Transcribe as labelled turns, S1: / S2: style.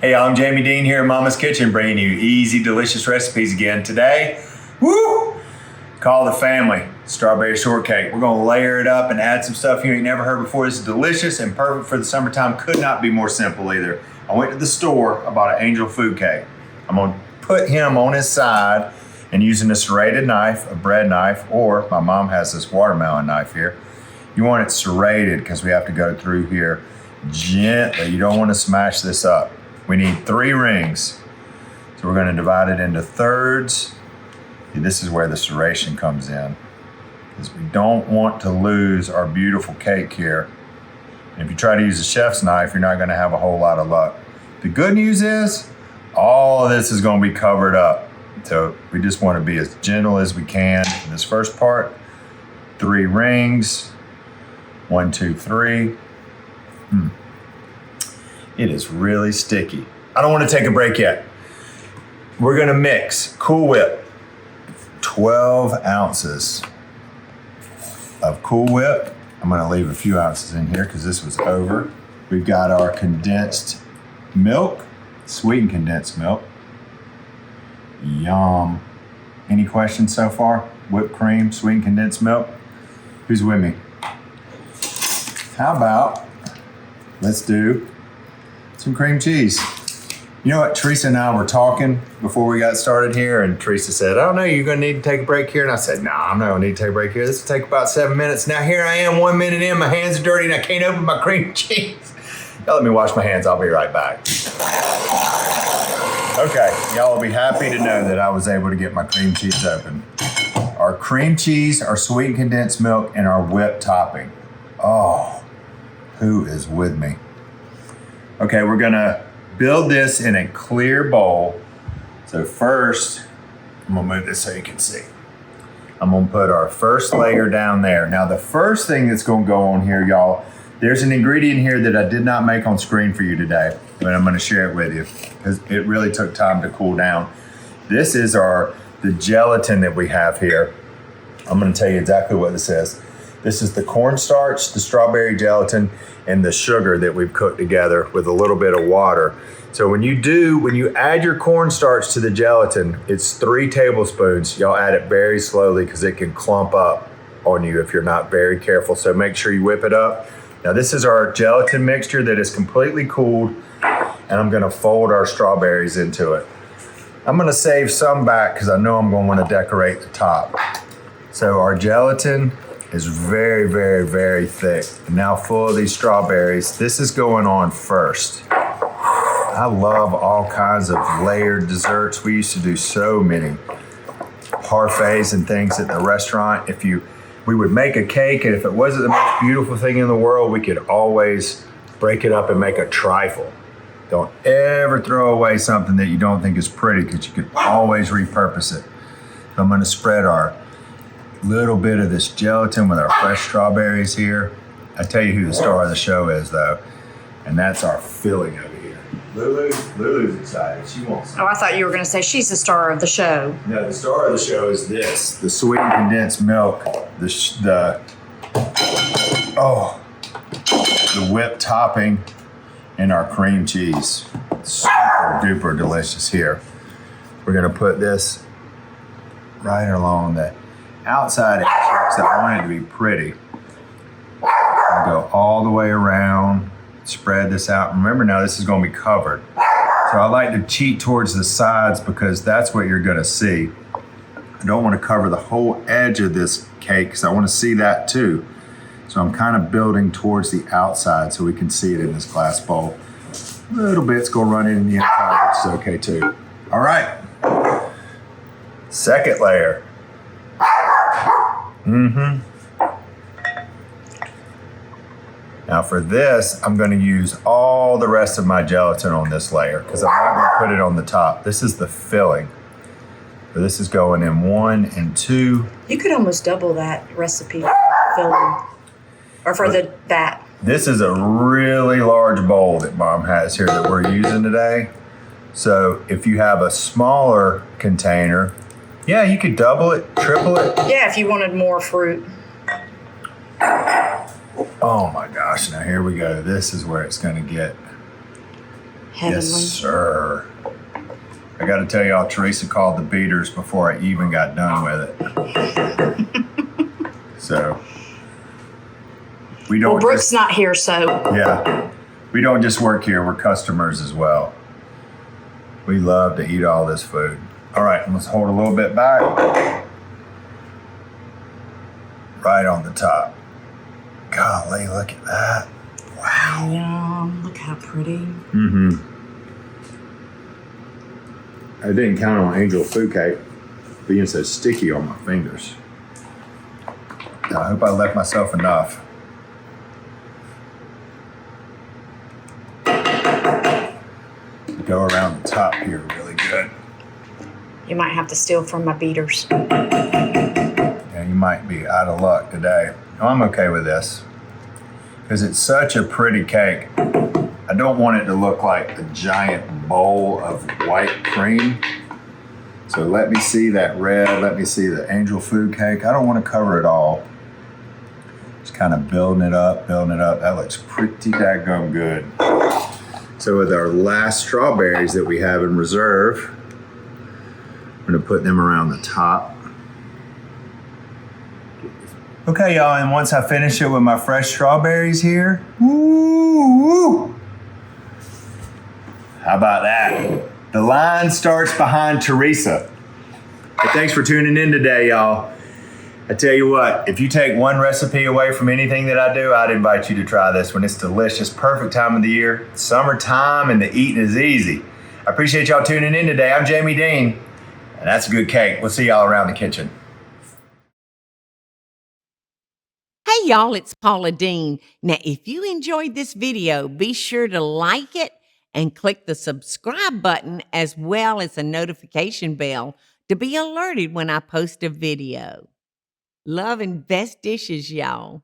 S1: Hey, I'm Jamie Deen here at Mama's Kitchen, bringing you easy, delicious recipes again. Today, call the family, strawberry shortcake. We're gonna layer it up and add some stuff you ain't never heard before. This is delicious and perfect for the summertime. Could not be more simple either. I went to the store, I bought an angel food cake. I'm gonna put him on his side and using a serrated knife, a bread knife, or my mom has this watermelon knife here. You want it serrated because we have to go through here gently. You don't want to smash this up. We need 3 rings. So we're going to divide it into thirds. See, this is where the serration comes in, because we don't want to lose our beautiful cake here. And if you try to use a chef's knife, you're not going to have a whole lot of luck. The good news is all of this is going to be covered up. So we just want to be as gentle as we can. In this first part, 3 rings. 1, 2, 3. It is really sticky. I don't want to take a break yet. We're gonna mix Cool Whip, 12 ounces of Cool Whip. I'm gonna leave a few ounces in here because this was over. We've got our condensed milk, sweetened condensed milk. Yum. Any questions so far? Whipped cream, sweetened condensed milk. Who's with me? How about, let's do some cream cheese. You know what, Teresa and I were talking before we got started here, and Teresa said, oh no, you're gonna need to take a break here. And I said, no, I'm not gonna need to take a break here. This will take about 7 minutes. Now here I am, 1 minute in, my hands are dirty and I can't open my cream cheese. Y'all let me wash my hands, I'll be right back. Okay, y'all will be happy to know that I was able to get my cream cheese open. Our cream cheese, our sweetened condensed milk, and our whipped topping. Oh. Who is with me? Okay, we're gonna build this in a clear bowl. So first, I'm gonna move this so you can see. I'm gonna put our first layer down there. Now the first thing that's gonna go on here, y'all, there's an ingredient here that I did not make on screen for you today, but I'm gonna share it with you because it really took time to cool down. This is the gelatin that we have here. I'm gonna tell you exactly what this is. This is the cornstarch, the strawberry gelatin, and the sugar that we've cooked together with a little bit of water. So when you add your cornstarch to the gelatin, it's 3 tablespoons. Y'all add it very slowly because it can clump up on you if you're not very careful. So make sure you whip it up. Now this is our gelatin mixture that is completely cooled, and I'm gonna fold our strawberries into it. I'm gonna save some back because I know I'm gonna wanna decorate the top. So our gelatin is very, very, very thick. And now full of these strawberries. This is going on first. I love all kinds of layered desserts. We used to do so many parfaits and things at the restaurant. We would make a cake, and if it wasn't the most beautiful thing in the world, we could always break it up and make a trifle. Don't ever throw away something that you don't think is pretty, because you could always repurpose it. So I'm gonna spread our little bit of this gelatin with our fresh strawberries here. I tell you who the star of the show is though, and that's our filling over here. Lulu's excited. She wants some.
S2: Oh, I thought you were going to say she's the star of the show.
S1: No, the star of the show is this: the sweetened condensed milk, the whipped topping, and our cream cheese. Super duper delicious here. We're gonna put this right along the outside edge, so I want it to be pretty. I'll go all the way around, spread this out. Remember now, this is gonna be covered. So I like to cheat towards the sides because that's what you're gonna see. I don't wanna cover the whole edge of this cake because I wanna see that too. So I'm kind of building towards the outside so we can see it in this glass bowl. A little bit's gonna run in the inside, which is okay too. All right, second layer. Now for this, I'm gonna use all the rest of my gelatin on this layer because I'm not gonna put it on the top. This is the filling. So this is going in 1 and 2.
S2: You could almost double that recipe filling, or for that.
S1: This is a really large bowl that Mom has here that we're using today. So if you have a smaller container, yeah, you could double it, triple it.
S2: Yeah, if you wanted more fruit.
S1: Oh my gosh, now here we go. This is where it's gonna get
S2: Heavenly.
S1: Yes, sir. I got to tell y'all, Teresa called the beaters before I even got done with it. So we don't.
S2: Well, Brooke's not here, so.
S1: Yeah, we don't just work here. We're customers as well. We love to eat all this food. All right, let's hold a little bit back. Right on the top. Golly, look at that. Wow.
S2: Yum, look how pretty.
S1: Mm-hmm. I didn't count on angel food cake being so sticky on my fingers. Now, I hope I left myself enough. Go around the top here really good.
S2: You might have to steal from my beaters.
S1: Yeah, you might be out of luck today. No, I'm okay with this because it's such a pretty cake. I don't want it to look like a giant bowl of white cream. So let me see that red. Let me see the angel food cake. I don't want to cover it all. Just kind of building it up, building it up. That looks pretty daggone good. So with our last strawberries that we have in reserve, I'm gonna put them around the top. Okay, y'all, and once I finish it with my fresh strawberries here, woo! How about that? The line starts behind Teresa. Hey, thanks for tuning in today, y'all. I tell you what, if you take one recipe away from anything that I do, I'd invite you to try this one. It's delicious, perfect time of the year, summertime, and the eating is easy. I appreciate y'all tuning in today. I'm Jamie Deen, and that's a good cake. We'll see y'all around the kitchen.
S3: Hey y'all, it's Paula Deen. Now, if you enjoyed this video, be sure to like it and click the subscribe button as well as the notification bell to be alerted when I post a video. Love and best dishes, y'all.